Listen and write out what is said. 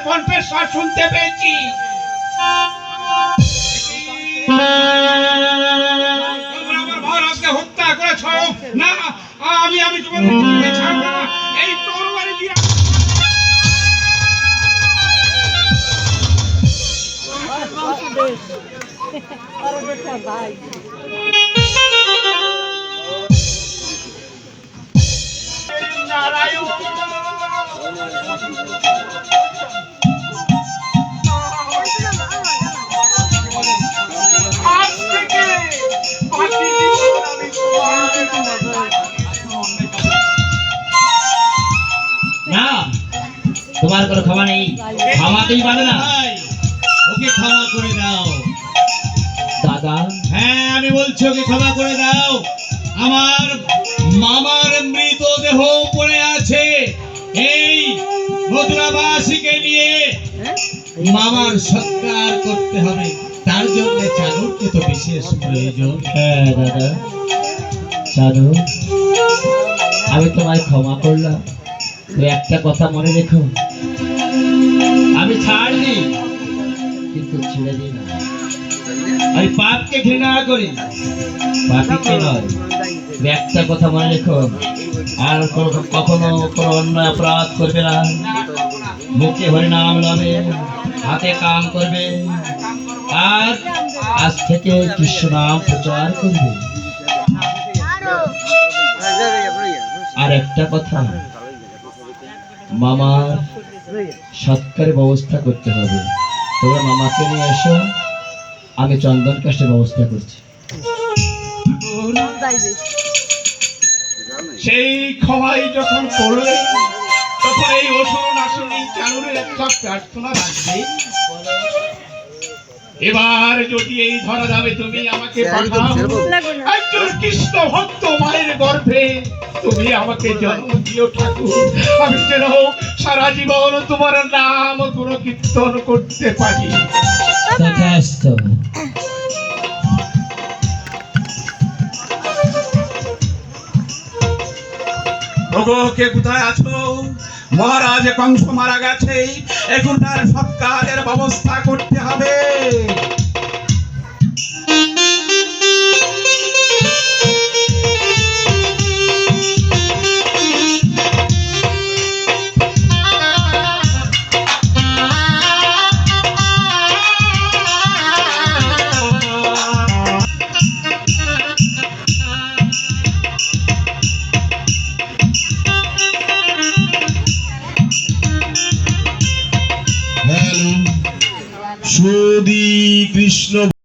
কণ্ঠস্বর শুনতে পেয়েছি। আমার মহারাজকে হত্যা করেছ না, আমি তোমার ছাড়ব না। এই তরবারি দিয়ে নারায়ণ না, তোমার কোনো ক্ষমা নেই, ক্ষমাতেই পারে না। ওকে ক্ষমা করে দাও দাদা। হ্যাঁ, আমি বলছি ওকে ক্ষমা করে দাও। আমার মামার মৃতদেহ পড়ে আছে, এই মথুরাবাসীকে নিয়ে মামার সৎকার করতে হবে, তার জন্য চাদরকে তো বিশেষ প্রয়োজন। হ্যাঁ দাদা, চাদু, আমি তোমায় ক্ষমা করলাম। একটা কথা মনে রেখো, আমি ছাড়নি কিন্তু ছেড়ে দিই না। আমি পাপকে ঘৃণা করি, পাপীকে নয়। একটা কথা মনে রেখো, আর কখনো কোনো অন্যায় অপরাধ করবে না। মুখে হরিনাম লবে, হাতে কাম করবে, আর আজ থেকে কৃষ্ণ নাম প্রচার করবে। আর একটা কথা, মামার সৎকারের ব্যবস্থা করতে হবে। তোমরা মামাকে নিয়ে এসো, আমি চন্দন কাষ্টের ব্যবস্থা করছি। সেই ক্ষমাই যখন করলে তখন এই অসুর নাশুনি চানুরের একটা প্রার্থনা রাখবে। এবার যদি এই ধরা যাবে, তুমি আমাকে পাঠাও একজন কৃষ্ণ ভক্ত মায়ের গর্ভে, তুমি আমাকে জন্ম দিও ঠাকুর। আমি যেন সারা জীবন তোমার নাম গুণ কীর্তন করতে পারি। ওগো কে কোথায় আছো? মহারাজ কংস মারা গেছে, এখন তার সৎকারের ব্যবস্থা করতে হবে। হ্যালো, সুধী কৃষ্ণ